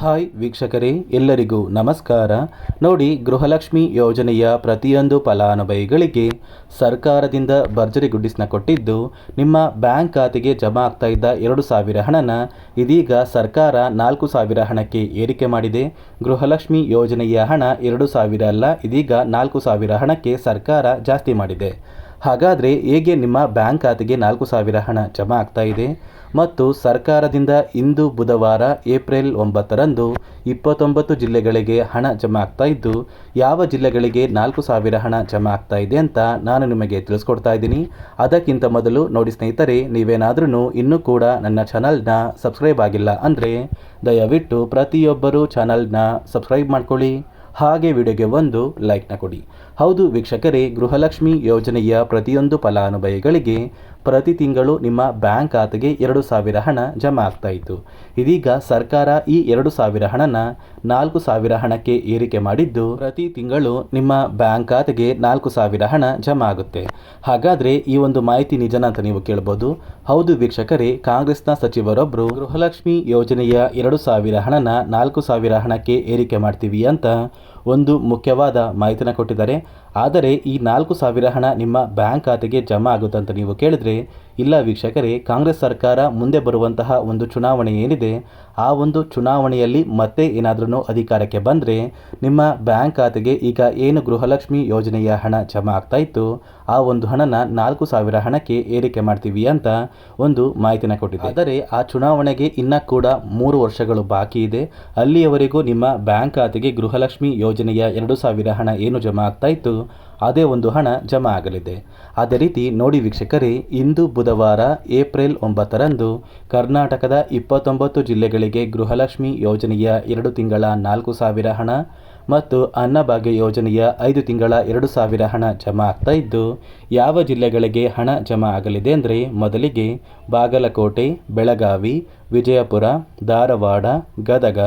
Hi ವೀಕ್ಷಕರೇ, ಎಲ್ಲರಿಗೂ ನಮಸ್ಕಾರ. ನೋಡಿ, ಗೃಹಲಕ್ಷ್ಮಿ ಯೋಜನೆಯ ಪ್ರತಿಯೊಂದು ಫಲಾನುಭವಿಗಳಿಗೆ ಸರ್ಕಾರದಿಂದ ಭರ್ಜರಿ ಗುಡ್ಡಿಸ್ನ ಕೊಟ್ಟಿದ್ದು, ನಿಮ್ಮ ಬ್ಯಾಂಕ್ ಖಾತೆಗೆ ಜಮಾ ಆಗ್ತಾ ಇದ್ದ 2,000 ಹಣನ ಇದೀಗ ಸರ್ಕಾರ 4,000 ಹಣಕ್ಕೆ ಏರಿಕೆ ಮಾಡಿದೆ. ಗೃಹಲಕ್ಷ್ಮಿ ಯೋಜನೆಯ ಹಣ 2,000 ಅಲ್ಲ, ಇದೀಗ 4,000 ಹಣಕ್ಕೆ ಸರ್ಕಾರ ಜಾಸ್ತಿ ಮಾಡಿದೆ. ಹಾಗಾದರೆ ಹೇಗೆ ನಿಮ್ಮ ಬ್ಯಾಂಕ್ ಖಾತೆಗೆ 4,000 ಹಣ ಜಮಾ ಆಗ್ತಾ ಇದೆ ಮತ್ತು ಸರ್ಕಾರದಿಂದ ಇಂದು ಬುಧವಾರ ಏಪ್ರಿಲ್ 9ರಂದು 29 ಜಿಲ್ಲೆಗಳಿಗೆ ಹಣ ಜಮಾ ಆಗ್ತಾ ಇದ್ದು, ಯಾವ ಜಿಲ್ಲೆಗಳಿಗೆ 4,000 ಹಣ ಜಮಾ ಆಗ್ತಾ ಇದೆ ಅಂತ ನಾನು ನಿಮಗೆ ತಿಳಿಸ್ಕೊಡ್ತಾ ಇದ್ದೀನಿ. ಅದಕ್ಕಿಂತ ಮೊದಲು ನೋಡಿ ಸ್ನೇಹಿತರೆ, ನೀವೇನಾದ್ರೂ ಇನ್ನೂ ಕೂಡ ನನ್ನ ಚಾನಲ್ನ ಸಬ್ಸ್ಕ್ರೈಬ್ ಆಗಿಲ್ಲ ಅಂದರೆ ದಯವಿಟ್ಟು ಪ್ರತಿಯೊಬ್ಬರು ಚಾನಲ್ನ ಸಬ್ಸ್ಕ್ರೈಬ್ ಮಾಡ್ಕೊಳ್ಳಿ, ಹಾಗೆ ವಿಡಿಯೋಗೆ ಒಂದು ಲೈಕ್ನ ಕೊಡಿ. ಹೌದು ವೀಕ್ಷಕರೇ, ಗೃಹಲಕ್ಷ್ಮಿ ಯೋಜನೆಯ ಪ್ರತಿಯೊಂದು ಫಲಾನುಭವಿಗಳಿಗೆ ಪ್ರತಿ ತಿಂಗಳು ನಿಮ್ಮ ಬ್ಯಾಂಕ್ ಖಾತೆಗೆ 2,000 ಹಣ ಜಮಾ ಆಗ್ತಾ ಇತ್ತು. ಇದೀಗ ಸರ್ಕಾರ ಈ 2,000 ಹಣನ 4,000 ಹಣಕ್ಕೆ ಏರಿಕೆ ಮಾಡಿದ್ದು, ಪ್ರತಿ ತಿಂಗಳು ನಿಮ್ಮ ಬ್ಯಾಂಕ್ ಖಾತೆಗೆ 4,000 ಹಣ ಜಮಾ ಆಗುತ್ತೆ. ಹಾಗಾದರೆ ಈ ಒಂದು ಮಾಹಿತಿ ನಿಜನಾ ಅಂತ ನೀವು ಕೇಳ್ಬೋದು. ಹೌದು ವೀಕ್ಷಕರೇ, ಕಾಂಗ್ರೆಸ್ನ ಸಚಿವರೊಬ್ಬರು ಗೃಹಲಕ್ಷ್ಮಿ ಯೋಜನೆಯ 2,000 ಹಣನ 4,000 ಹಣಕ್ಕೆ ಏರಿಕೆ ಮಾಡ್ತೀವಿ ಅಂತ ಒಂದು ಮುಖ್ಯವಾದ ಮಾಹಿತಿನ ಕೊಟ್ಟಿದ್ದಾರೆ. ಆದರೆ ಈ 4,000 ಹಣ ನಿಮ್ಮ ಬ್ಯಾಂಕ್ ಖಾತೆಗೆ ಜಮಾ ಆಗುತ್ತಂತ ನೀವು ಕೇಳಿದ್ರೆ, ಇಲ್ಲ ವೀಕ್ಷಕರೇ, ಕಾಂಗ್ರೆಸ್ ಸರ್ಕಾರ ಮುಂದೆ ಬರುವಂತಹ ಒಂದು ಚುನಾವಣೆ ಏನಿದೆ, ಆ ಒಂದು ಚುನಾವಣೆಯಲ್ಲಿ ಮತ್ತೆ ಏನಾದ್ರೂ ಅಧಿಕಾರಕ್ಕೆ ಬಂದರೆ ನಿಮ್ಮ ಬ್ಯಾಂಕ್ ಖಾತೆಗೆ ಈಗ ಏನು ಗೃಹಲಕ್ಷ್ಮಿ ಯೋಜನೆಯ ಹಣ ಜಮಾ ಆಗ್ತಾ ಇತ್ತು, ಆ ಒಂದು ಹಣನ 4,000 ಹಣಕ್ಕೆ ಏರಿಕೆ ಮಾಡ್ತೀವಿ ಅಂತ ಒಂದು ಮಾಹಿತಿನ ಕೊಟ್ಟಿದೆ. ಆದರೆ ಆ ಚುನಾವಣೆಗೆ ಇನ್ನೂ ಕೂಡ 3 ವರ್ಷಗಳು ಬಾಕಿ ಇದೆ. ಅಲ್ಲಿಯವರೆಗೂ ನಿಮ್ಮ ಬ್ಯಾಂಕ್ ಖಾತೆಗೆ ಗೃಹಲಕ್ಷ್ಮಿ ಯೋಜನೆಯ 2,000 ಹಣ ಏನು ಜಮಾ ಆಗ್ತಾ ಇತ್ತು, ಅದೇ ಒಂದು ಹಣ ಜಮಾ ಆಗಲಿದೆ. ಅದೇ ರೀತಿ ನೋಡಿ ವೀಕ್ಷಕರೇ, ಇಂದು ಬುಧವಾರ ಏಪ್ರಿಲ್ 9ರಂದು ಕರ್ನಾಟಕದ 29 ಜಿಲ್ಲೆಗಳಿಗೆ ಗೃಹಲಕ್ಷ್ಮಿ ಯೋಜನೆಯ 2 ತಿಂಗಳ 4,000 ಹಣ ಮತ್ತು ಅನ್ನಭಾಗ್ಯ ಯೋಜನೆಯ 5 ತಿಂಗಳ 2,000 ಹಣ ಜಮಾ ಆಗ್ತಾ ಇದ್ದು, ಯಾವ ಜಿಲ್ಲೆಗಳಿಗೆ ಹಣ ಜಮಾ ಆಗಲಿದೆ ಅಂದರೆ, ಮೊದಲಿಗೆ ಬಾಗಲಕೋಟೆ, ಬೆಳಗಾವಿ, ವಿಜಯಪುರ, ಧಾರವಾಡ, ಗದಗ,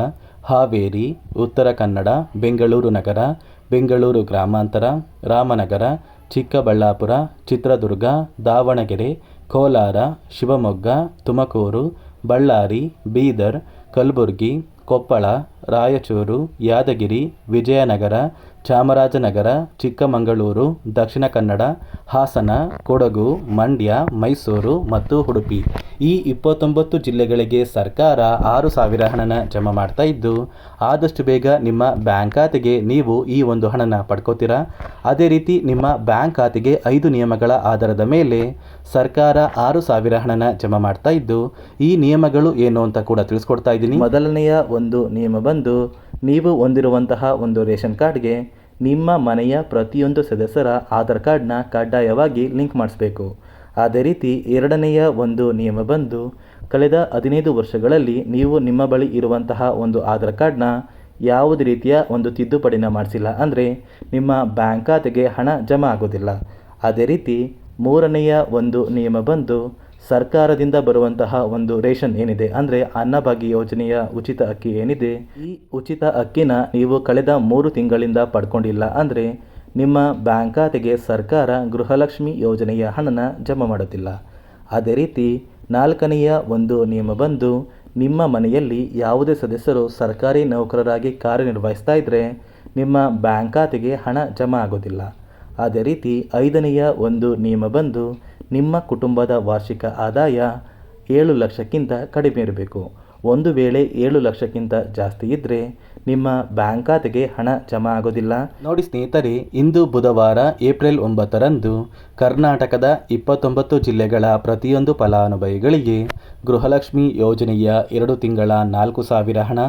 ಹಾವೇರಿ, ಉತ್ತರ ಕನ್ನಡ, ಬೆಂಗಳೂರು ನಗರ, ಬೆಂಗಳೂರು ಗ್ರಾಮಾಂತರ, ರಾಮನಗರ, ಚಿಕ್ಕಬಳ್ಳಾಪುರ, ಚಿತ್ರದುರ್ಗ, ದಾವಣಗೆರೆ, ಕೋಲಾರ, ಶಿವಮೊಗ್ಗ, ತುಮಕೂರು, ಬಳ್ಳಾರಿ, ಬೀದರ್, ಕಲಬುರಗಿ, ಕೊಪ್ಪಳ, ರಾಯಚೂರು, ಯಾದಗಿರಿ, ವಿಜಯನಗರ, ಚಾಮರಾಜನಗರ, ಚಿಕ್ಕಮಗಳೂರು, ದಕ್ಷಿಣ ಕನ್ನಡ, ಹಾಸನ, ಕೊಡಗು, ಮಂಡ್ಯ, ಮೈಸೂರು ಮತ್ತು ಉಡುಪಿ, ಈ 29 ಜಿಲ್ಲೆಗಳಿಗೆ ಸರ್ಕಾರ 6,000 ಹಣನ ಜಮಾ ಮಾಡ್ತಾ ಇದ್ದು, ಆದಷ್ಟು ಬೇಗ ನಿಮ್ಮ ಬ್ಯಾಂಕ್ ಖಾತೆಗೆ ನೀವು ಈ ಒಂದು ಹಣನ ಪಡ್ಕೋತೀರಾ. ಅದೇ ರೀತಿ ನಿಮ್ಮ ಬ್ಯಾಂಕ್ ಖಾತೆಗೆ 5 ನಿಯಮಗಳ ಆಧಾರದ ಮೇಲೆ ಸರ್ಕಾರ 6,000 ಹಣನ ಜಮಾ ಮಾಡ್ತಾ ಇದ್ದು, ಈ ನಿಯಮಗಳು ಏನು ಅಂತ ಕೂಡ ತಿಳಿಸ್ಕೊಡ್ತಾ ಇದ್ದೀನಿ. ಮೊದಲನೆಯ ಒಂದು ನಿಯಮ ಬಂದು, ನೀವು ಹೊಂದಿರುವಂತಹ ಒಂದು ರೇಷನ್ ಕಾರ್ಡ್ಗೆ ನಿಮ್ಮ ಮನೆಯ ಪ್ರತಿಯೊಂದು ಸದಸ್ಯರ ಆಧಾರ್ ಕಾರ್ಡ್ನ ಕಡ್ಡಾಯವಾಗಿ ಲಿಂಕ್ ಮಾಡಿಸ್ಬೇಕು. ಅದೇ ರೀತಿ ಎರಡನೆಯ ಒಂದು ನಿಯಮ ಬಂದು, ಕಳೆದ 15 ವರ್ಷಗಳಲ್ಲಿ ನೀವು ನಿಮ್ಮ ಬಳಿ ಇರುವಂತಹ ಒಂದು ಆಧಾರ್ ಕಾರ್ಡ್ನ ಯಾವುದೇ ರೀತಿಯ ಒಂದು ತಿದ್ದುಪಡಿನ ಮಾಡಿಸಿಲ್ಲ ಅಂದರೆ ನಿಮ್ಮ ಬ್ಯಾಂಕ್ ಖಾತೆಗೆ ಹಣ ಜಮಾ ಆಗೋದಿಲ್ಲ. ಅದೇ ರೀತಿ ಮೂರನೆಯ ಒಂದು ನಿಯಮ ಬಂದು, ಸರ್ಕಾರದಿಂದ ಬರುವಂತಹ ಒಂದು ರೇಷನ್ ಏನಿದೆ ಅಂದರೆ ಅನ್ನಭಾಗ್ಯ ಯೋಜನೆಯ ಉಚಿತ ಅಕ್ಕಿ ಏನಿದೆ, ಈ ಉಚಿತ ಅಕ್ಕಿನ ನೀವು ಕಳೆದ 3 ತಿಂಗಳಿಂದ ಪಡ್ಕೊಂಡಿಲ್ಲ ಅಂದರೆ ನಿಮ್ಮ ಬ್ಯಾಂಕ್ ಖಾತೆಗೆ ಸರ್ಕಾರ ಗೃಹಲಕ್ಷ್ಮಿ ಯೋಜನೆಯ ಹಣನ ಜಮಾ ಮಾಡೋದಿಲ್ಲ. ಅದೇ ರೀತಿ ನಾಲ್ಕನೆಯ ಒಂದು ನಿಯಮ ಬಂದು, ನಿಮ್ಮ ಮನೆಯಲ್ಲಿ ಯಾವುದೇ ಸದಸ್ಯರು ಸರ್ಕಾರಿ ನೌಕರರಾಗಿ ಕಾರ್ಯನಿರ್ವಹಿಸ್ತಾ ಇದ್ದರೆ ನಿಮ್ಮ ಬ್ಯಾಂಕ್ ಖಾತೆಗೆ ಹಣ ಜಮಾ ಆಗೋದಿಲ್ಲ. ಅದೇ ರೀತಿ ಐದನೆಯ ಒಂದು ನಿಯಮ ಬಂದು, ನಿಮ್ಮ ಕುಟುಂಬದ ವಾರ್ಷಿಕ ಆದಾಯ 7 ಲಕ್ಷಕ್ಕಿಂತ ಕಡಿಮೆ ಇರಬೇಕು. ಒಂದು ವೇಳೆ 7 ಲಕ್ಷಕ್ಕಿಂತ ಜಾಸ್ತಿ ಇದ್ದರೆ ನಿಮ್ಮ ಬ್ಯಾಂಕ್ ಖಾತೆಗೆ ಹಣ ಜಮಾ ಆಗೋದಿಲ್ಲ. ನೋಡಿ ಸ್ನೇಹಿತರೆ, ಇಂದು ಬುಧವಾರ ಏಪ್ರಿಲ್ 9ರಂದು ಕರ್ನಾಟಕದ 29 ಜಿಲ್ಲೆಗಳ ಪ್ರತಿಯೊಂದು ಫಲಾನುಭವಿಗಳಿಗೆ ಗೃಹಲಕ್ಷ್ಮಿ ಯೋಜನೆಯ 2 ತಿಂಗಳ 4,000 ಹಣ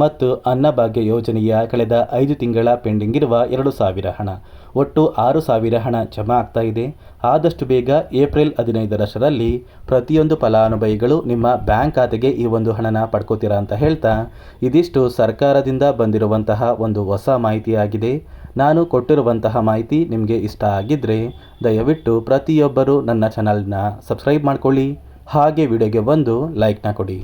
ಮತ್ತು ಅನ್ನಭಾಗ್ಯ ಯೋಜನೆಯ ಕಳೆದ 5 ತಿಂಗಳ ಪೆಂಡಿಂಗ್ ಇರುವ 2,000 ಹಣ, ಒಟ್ಟು 6,000 ಹಣ ಜಮಾ ಆಗ್ತಾ ಇದೆ. ಆದಷ್ಟು ಬೇಗ ಏಪ್ರಿಲ್ 15ರಷ್ಟರಲ್ಲಿ ಪ್ರತಿಯೊಂದು ಫಲಾನುಭವಿಗಳು ನಿಮ್ಮ ಬ್ಯಾಂಕ್ ಖಾತೆಗೆ ಈ ಒಂದು ಹಣನ ಪಡ್ಕೋತೀರಾ ಅಂತ ಹೇಳ್ತಾ, ಇದಿಷ್ಟು ಸರ್ಕಾರದಿಂದ ಬಂದಿರುವಂತಹ ಒಂದು ಹೊಸ ಮಾಹಿತಿಯಾಗಿದೆ. ನಾನು ಕೊಟ್ಟಿರುವಂತಹ ಮಾಹಿತಿ ನಿಮಗೆ ಇಷ್ಟ ಆಗಿದ್ದರೆ ದಯವಿಟ್ಟು ಪ್ರತಿಯೊಬ್ಬರು ನನ್ನ ಚಾನಲ್ನ ಸಬ್ಸ್ಕ್ರೈಬ್ ಮಾಡ್ಕೊಳ್ಳಿ, ಹಾಗೆ ವಿಡಿಯೋಗೆ ಒಂದು ಲೈಕ್ನ ಕೊಡಿ.